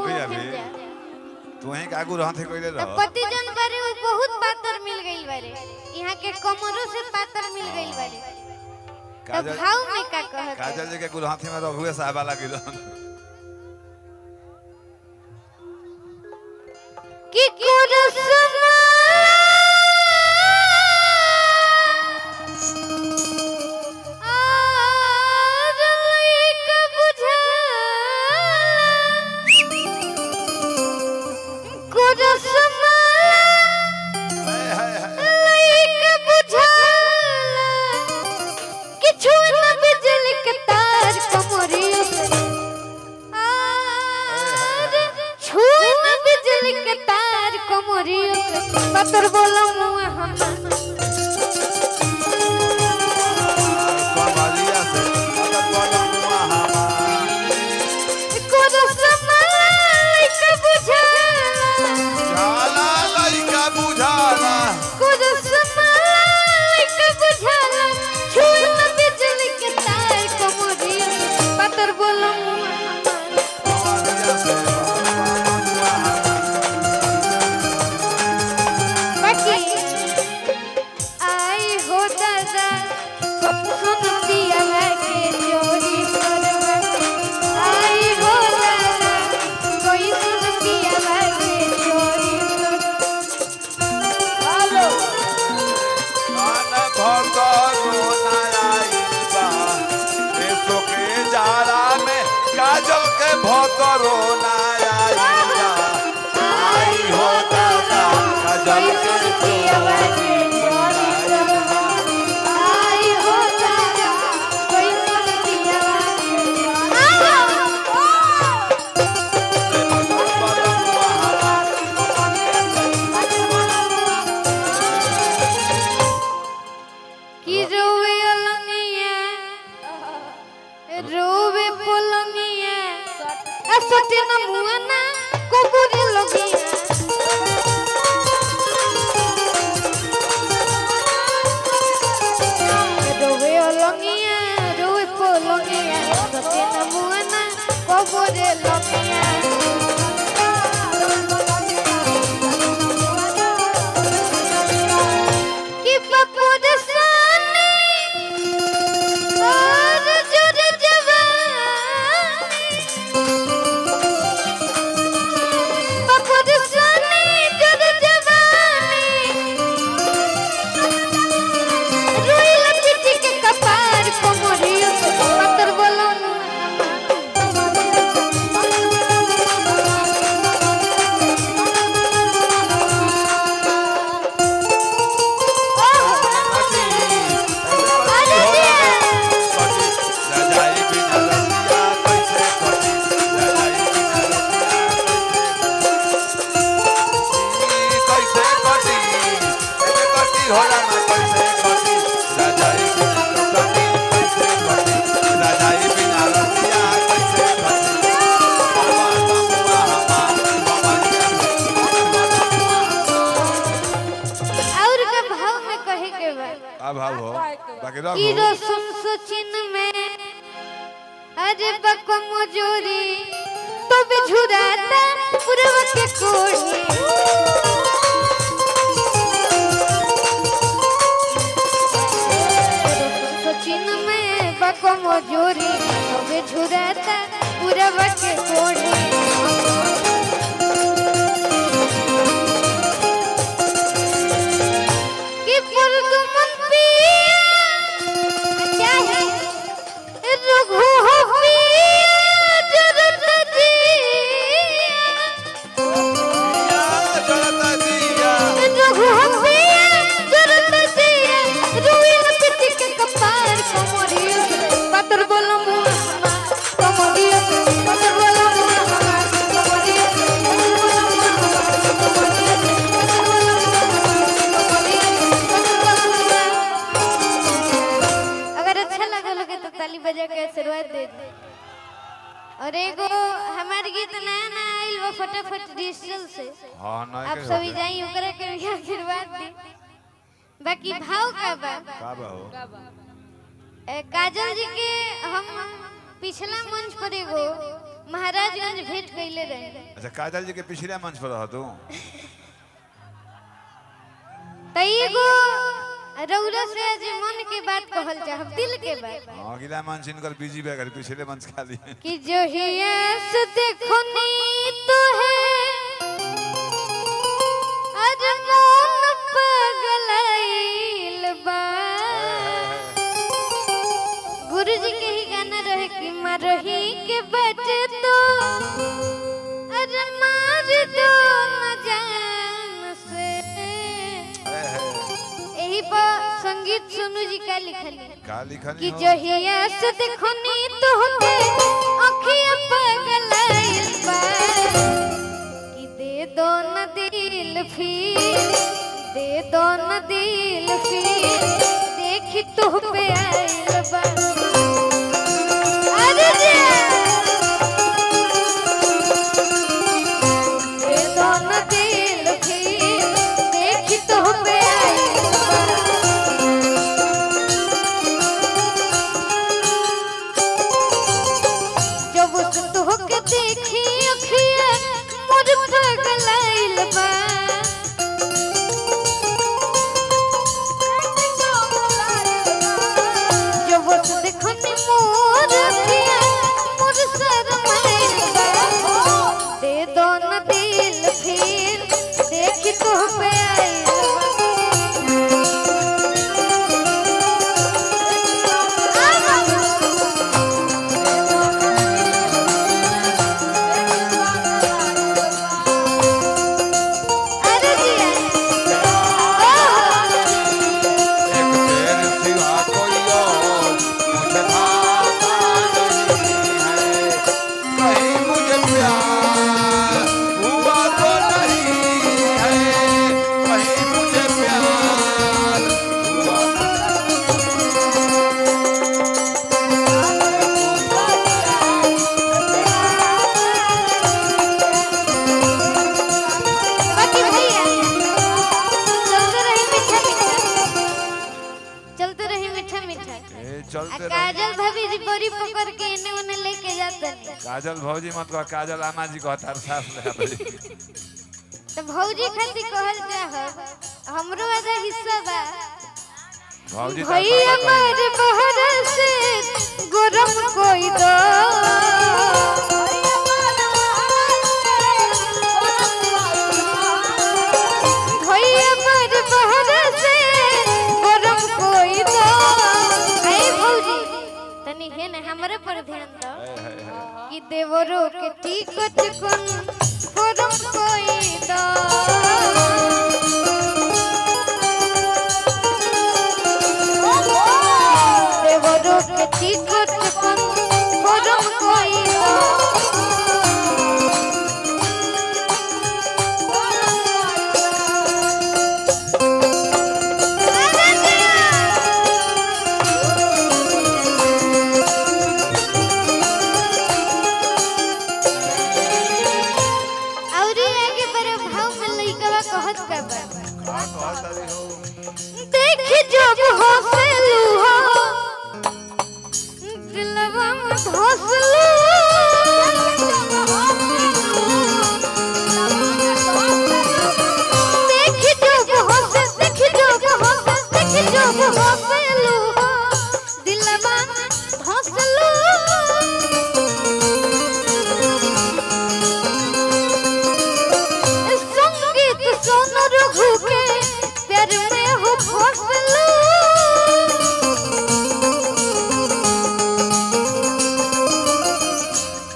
अभी अभी तू ही कागू रहते कोइले रह पति जन बारे वो बहुत पातर मिल गइल बारे यहाँ के कमरों से पातर मिल गइल बारे तो भाव में का कहत काजल जी के गुरहाथी में रघुए साहब लगी रहन कि कुरसमा पत्थर बोला मुआ हम कौन बाजिया से अगर बोला मुआ हम कोद समय के जाला लइका बुझाला कोद समय के बुझाला छुई न बिजली के तार कमरी पत्थर बोला बाजिया से आई हो दादा सुन दिया के चोरी करवा आई हो दादा कोई सुन दिया के चोरी हेलो कान भगरो नायाईबा देशो के जाला में काजल के भगरो नायाईबा आई हो दादा काजल के अरे बको मजूरी तो बिझुराता पूर्व के कोढ़ी सचिन में बको मजूरी तो बिझुराता पूर्व के कोढ़ी कि पुरदु मंपी चाहे रघु बजा के आशीर्वाद दे दे। और एगो हमार गीत नया नया आइल वो फटाफट डिजिटल से हां ना आप सभी जाई ओकरा के आशीर्वाद दे। बाकी भाव का बा काजल जी के हम पिछला मंच पर एगो महाराजगंज भेंट कैले रहे। अच्छा काजल जी के पिछले मंच पर रह तू तईगो रउरा से आज मन के बात कहल चाहब, दिल के बात। अगला मंच इनकर बीजी बैगर पिछले मंच खाली है कि जो हियस देखो नी तो है अरमान पगलाइल बा। गुरुजी के ही गाना रहे कि मरही के बचे तो अरे मार दो न जान से। यही पर संगीत सोनू जी का लिखल कि जो हिया से देखो नी तो होके आँखियाँ पगलाइल बा। कि दे दो न दिल फिर, दे दो न दिल फिर, देखी तो पे आइल बा। अरे दे दो न दिल फिर, देखी तो पे आइल बा। जब उस तोहके देखी अखिया मोर पगलाइल बा। जब उस देखनी मोर अखिया मोर शरमाइल बा। दे दो न दिल फिर, देखी तो पे आइल बा। अरे जिया एक तेरे सिवा कोई और मुझे भाता नहीं है कहीं मुझे प्यार हुआ तो नहीं है कहीं मुझे प्यार हुआ बाकी भैया चलते रही मीठा मीठा। ए आ चलते रह काजल भाभी जी बोरी पकड़ के इन्हें उन्हें लेके जाते हैं। काजल भौजी मत कह काजल आमा जी कहता है साफ ले तो भौजी खातिर कहल चाहब हमरो आधा हिस्सा बा। भौजी तो भैया पापा कहीं मारे बहर से गरम कोई दो। भैया मारे बहर से गरम कोई दो। ए भौजी तनी है ना हमरे पर ध्यान दो कि देवरो के टिकट कौन गरम कोई दो। देवरो के टिकट कौन गरम कोई दो। और आगे बड़े भाव में लइकवा कहत का बा। का कहता रे हो देख जब हंसलू हो दिलवा में धंसलू। देख जब हंस, देख जब हंस, देख जब हंसलू हो दिलवा में धंसलू। संगीत सुन रघु के प्यार में हो फसलू।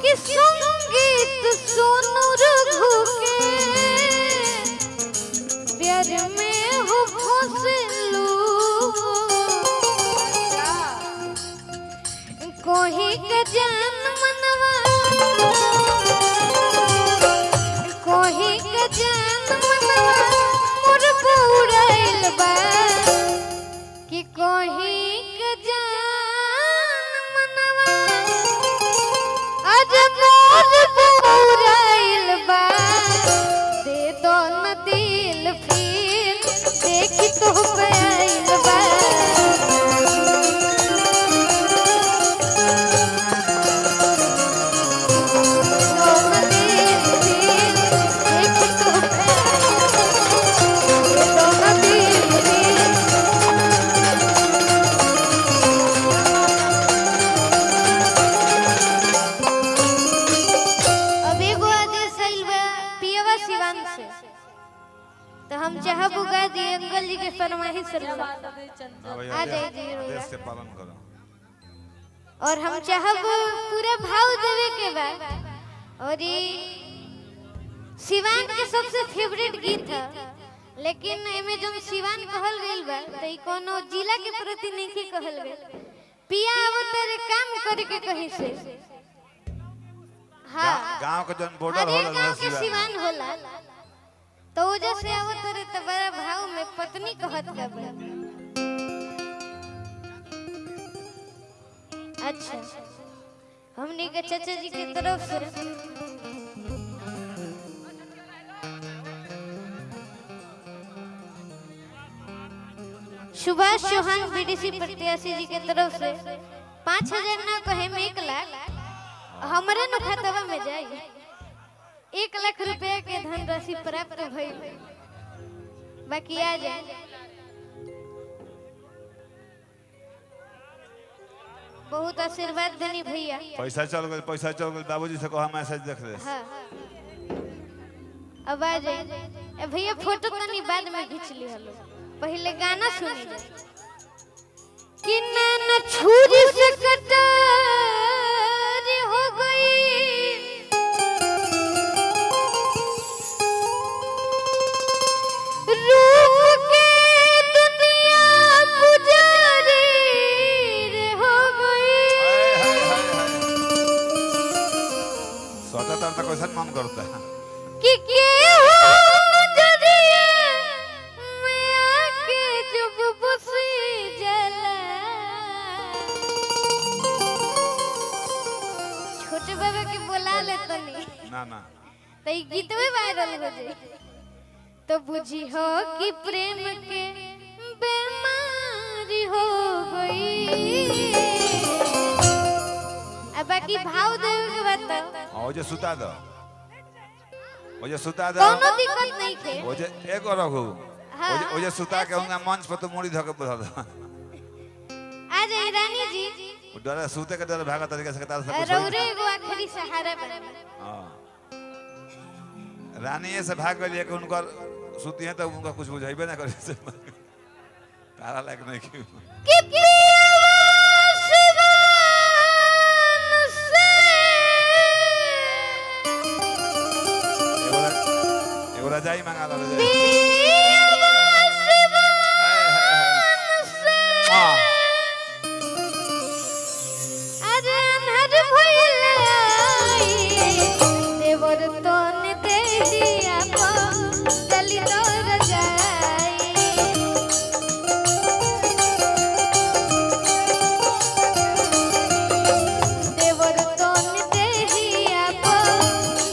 कि संगीत सुन रघु के प्यार में हो फसलू। कोही का जान मनवा, कोही का जान मनवा मोर बुड़ाइल बा। कि कोही का जान मनवा आज मोर बुड़ाइल बा। दे दो न दिल फिर, देखी तो पे आइल बा। तो हम चाहब उगा दिए अंकल जी के फरमाइश से हाँ भैया, आ जाइए जी आदेश के पालन करो। और हम चाहब पूरा भाव देवे के बाद और ये सिवान के सबसे फेवरेट गीत है लेकिन एमे जो सिवान कहल गइल बा त ई कोनो जिला के प्रति नहीं के कहल गइल पिया अवतारे काम करे के कहि से हां गांव के जन बॉर्डर हर होला गांव के सिवान सिवान होला तो वजह से अवतारे त बड़ा भाव में पत्नी कहत का बा अच्छा हमनी के चाचा जी की तरफ से सुभाष चौहान बीडीसी प्रत्याशी जी के तरफ से 5000 ना कहे में 1 लाख हमारे न खातावा में जाई 1 लाख रुपया के धनराशि प्राप्त भइल बाकी आ जाए बहुत आशीर्वाद देनी भैया पैसा चल गए बाबूजी से कहा मैसेज देख ले। हाँ अब आ जाए भैया फोटो तनी बाद में खींच ली हलो पहले गाना सुनी कि नैन छुरी से कटार हो गई रूप के दुनिया पुजारी रे हो गई स्वतः तक कैसा मन करता है कि के हो नजरिए मैं आके जब बसी जला छोटे बाबा के बुला ले तनी ना ना तो ई गीत में वायरल हो जाए तो बुझी हो कि प्रेम के बीमारी हो गई अब बाकी भाव देवे के बताओ ओ जे सुता दो कोनो दिक्कत नहीं थे ओ जे एक रखू हाँ। ओ जे सुता के होगा मंच पर तो मुड़ी धके बुझा दो आ जाए रानी जी डर सूते के डर भागा तरीके से तार सब रौरे एगो आखिरी सहारा बने हां रानी से भाग गई कि उनकर सुती है तो उनका कुछ बुझाइबे ना करे से तारा लायक नहीं क्यों कि सिवान से एगो रजाई मंगा लो रजाई अरे अनहर भइले देवर तोन देहिया पा चली दौर जाई देवर तोन देहिया पा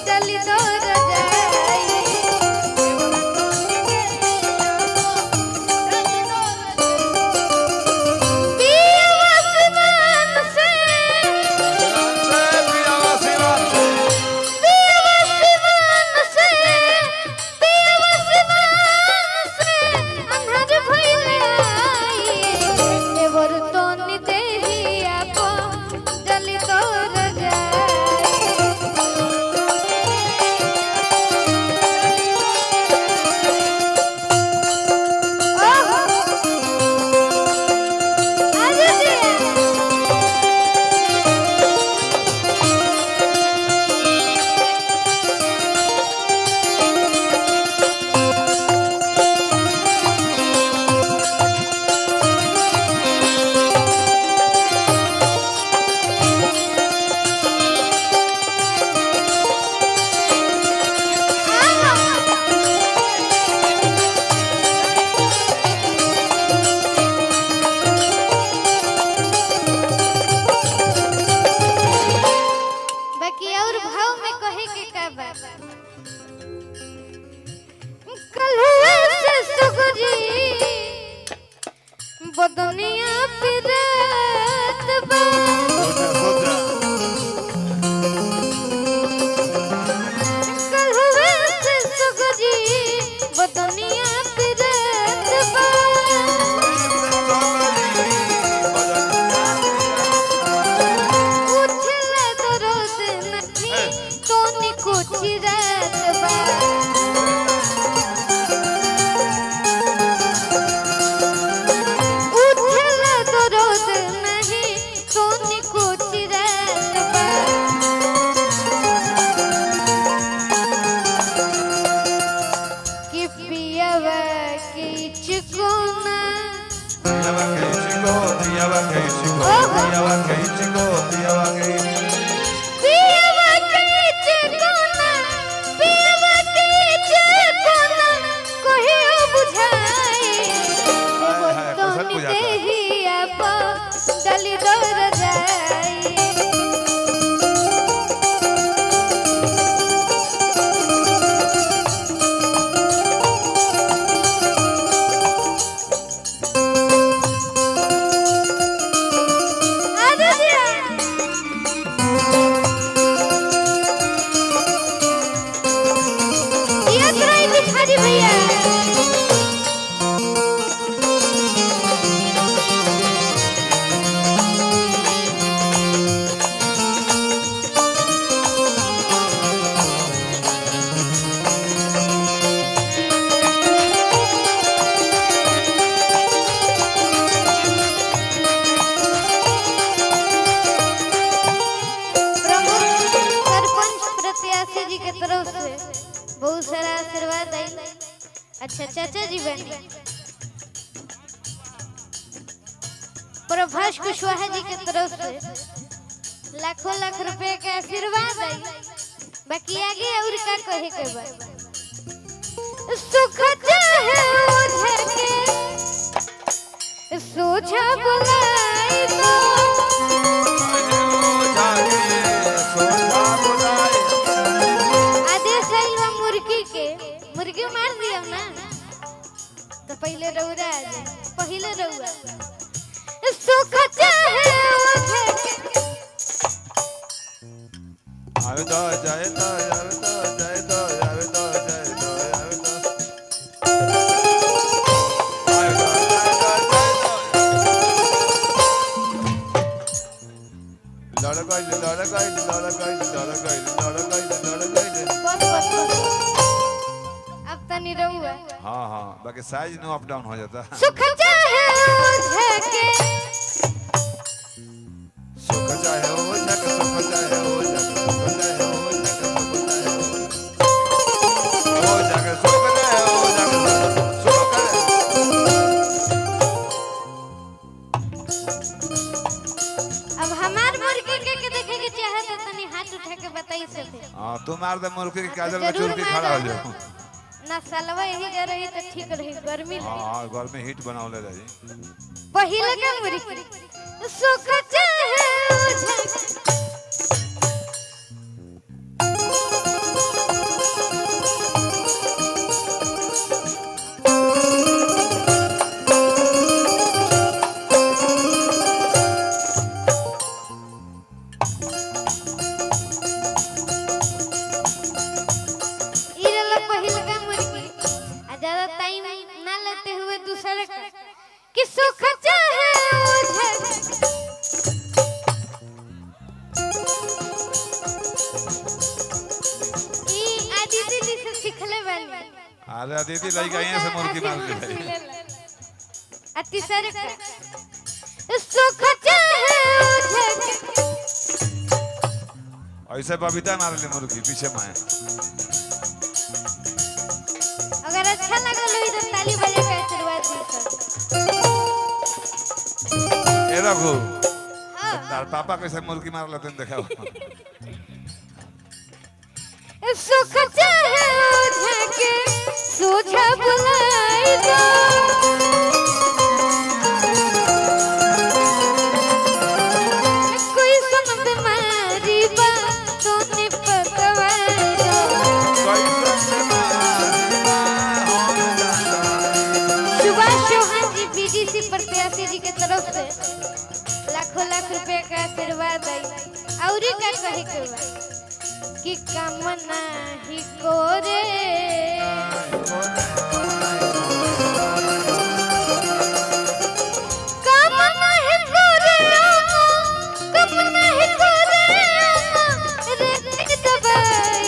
चली दौर जाई बाकी और भाव में कहे के का बात कलवे से सुगरी बदनिया पिरत बा कलवे से सुगरी बदनिया पिरत बा उठले दरोद नथी तोनी कुछ रात बा बिहारी भैया जी के तरफ से बहुत सारा आशीर्वाद आई। अच्छा चाचा जी बने प्रभाष कुशवाहा जी के तरफ से लाखों लाख रुपए के आशीर्वाद आई। बाकी आगे और का कहे के बा सुख चाहे ओझा के सोझा बुलाई दो मुर्गी मार दिया ना तो पहले रउरा आ जाए पहले रउआ सुख चाहे ओझा के आवे तो जाए तो आवे तो जाए तो आवे तो जाए तो आवे तो अब तनी रहुआ हाँ हाँ बाकी साइज नो अप डाउन हो जाता सुख चाहे ओझा के सुख चाहे ओझा के सुख चाहे ओझा के सुख चाहे ओझा के सुख चाहे ओझा के सुख अब हमार मुर्गी के देखे के चाहे तो तनी हाथ उठा के बताई सके हां तू मार दे मुर्गी के काजल में चुर के खड़ा हो जाओ ना सलवा यही जा रही तो ठीक रही गर्मी हां गर्मी हीट बनावले रही पहिले के मुर्गी सुख चाहे ओझा कि सुख चाहे ओझा ई आदि दीदी से सिखले वाली अरे दीदी लई गई से मुर्गी मार के अति सर सुख चाहे ओझा ऐसे बबीता मार ले मुर्गी पीछे माए अगर अच्छा लगा लो तो ताली बजा के आशीर्वाद दीजिए ए रघु तार पापा कैसे मुर्गी मार लेते हैं देखाओ सुख चाहे ओझा के सोझा बुलाई दो कोई सुन बीमारी बा तूने पतवाई दो सुभाष चौहान जी बीडीसी प्रत्याशी जी के तरफ से लाखों लाख रुपए का आशीर्वाद आई। और का कहे के बा कि कामना ही कोरे कामना ही कोरे कामना ही कोरे रे दबाई।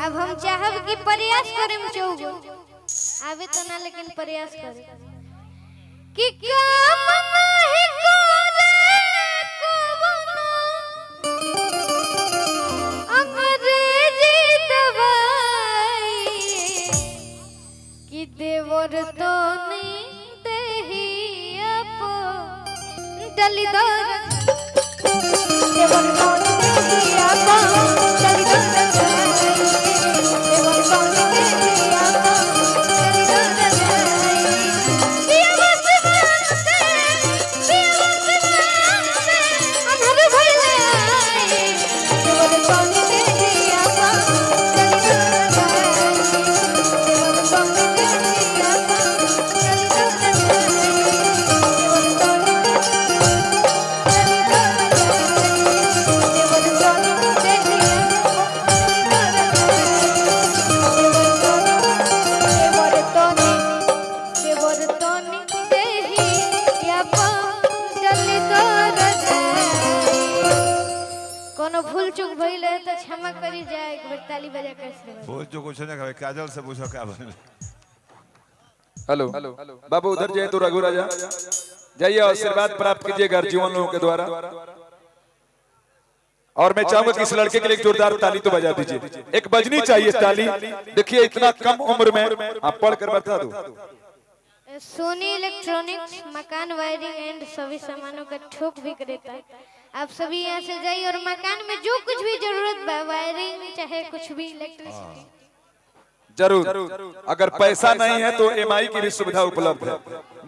अब हम चाहब कि प्रयास करें चौगो आवे तो ना लेकिन प्रयास करें कि कामना ही कोरे कि देवर तो नहीं दही अपो डलीदार देवर तो नहीं दही अपो डलीदार देवर तो नहीं दही अपो डलीदार ये बस मानते अंधर भइले देवर तो नहीं दही अपो भैया एक बार ताली बजा कर आशीर्वाद। पूछ जो कुछ नहीं कहे, काजल से पूछो क्या बने। हेलो बाबू, उधर जाए तो रघु राजा जाइए, आशीर्वाद प्राप्त कीजिए गर्जीवन लोगों के द्वारा। और मैं चाहूंगा कि इस लड़के के लिए एक जोरदार ताली तो बजा दीजिए, एक बजनी चाहिए ताली। देखिए इतना कम उम्र में आप पढ़ कर बता दो। सोनी इलेक्ट्रॉनिक्स मकान वायरिंग एंड सभी सामानों का थोक विक्रेता है। आप सभी यहाँ से जाइए और मकान में जो कुछ भी जरूरत है, वायरिंग चाहे कुछ भी इलेक्ट्रिसिटी, जरूर। अगर पैसा नहीं है तो एमआई की भी सुविधा उपलब्ध है,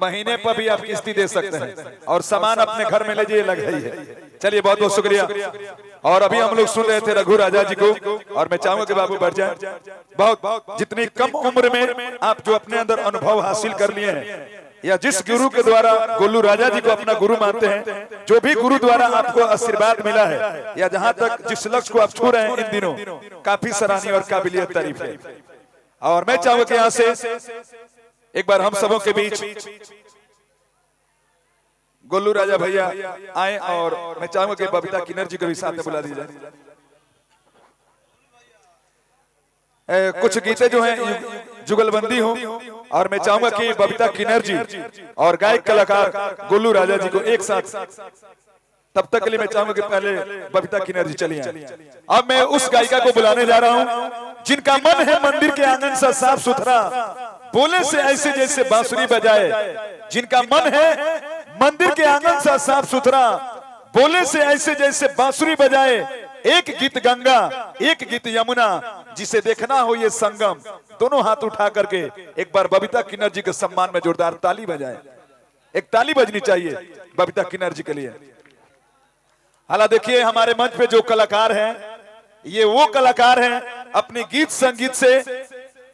महीने पर भी आप किस्ती दे सकते हैं और सामान अपने घर में ले जाइए, लग ही है। चलिए बहुत बहुत शुक्रिया। और अभी हम लोग सुन रहे थे रघु राजा जी को, और मैं चाहूंगा कि बाबू बढ़ जाए। बहुत जितनी कम उम्र में आप जो अपने अंदर अनुभव हासिल कर लिए हैं, या जिस गुरु के द्वारा गोलू राजा जी को अपना गुरु मानते हैं, जो भी गुरु द्वारा आपको आशीर्वाद मिला है, या जहां तक जिस लक्ष्य को आप छू रहे हैं इन दिनों, काफी सराहनीय और काबिलियत तारीफ है। और मैं चाहूंगा कि यहाँ से एक बार हम सबों के बीच गोलू राजा भैया आए, और मैं चाहूंगा कि बबीता किन्नर जी को भी साथ में बुला दी जाए। कुछ गीतें जो हैं जुगलबंदी हो, और मैं चाहूंगा कि बबीता किन्नर जी और गायक कलाकार गोलू राजा जी को एक साथ, तब तक के लिए मैं चाहूंगा कि पहले बबीता किन्नर जी चलिए। अब मैं उस गायिका को बुलाने जा रहा हूं जिनका मन है मंदिर के आंगन सा साफ सुथरा, बोले से ऐसे जैसे बांसुरी बजाए। जिनका मन है मंदिर के आंगन सा साफ सुथरा, बोले से ऐसे जैसे बांसुरी बजाए। एक गीत गंगा एक गीत यमुना, जिसे देखना हो ये संगम, दोनों हाथ उठा करके एक बार बबीता किन्नर जी के सम्मान में जोरदार ताली बजाए। एक ताली बजनी चाहिए बबीता किन्नर जी के लिए। हालांकि देखिए हमारे मंच पे जो कलाकार हैं, ये वो कलाकार हैं अपने गीत संगीत से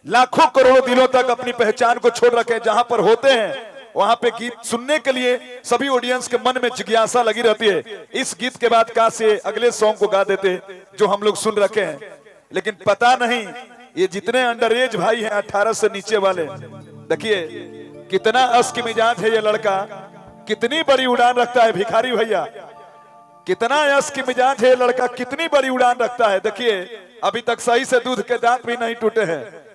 लाखों करोड़ों दिलों तक अपनी पहचान को छोड़ रखे। जहां पर होते हैं वहां पे गीत सुनने के लिए सभी ऑडियंस के मन में जिज्ञासा लगी रहती है, इस गीत के बाद कहां से अगले सॉन्ग को गा देते जो हम लोग सुन रखे हैं। लेकिन पता नहीं ये जितने अंडर एज भाई हैं 18 से नीचे वाले, देखिए कितना अस्क मिजाज है ये लड़का, कितनी बड़ी उड़ान रखता है भिखारी भैया, कितना अस्क मिजाज है लड़का, कितनी बड़ी उड़ान रखता है। देखिए अभी तक सही से दूध के दांत भी नहीं टूटे हैं,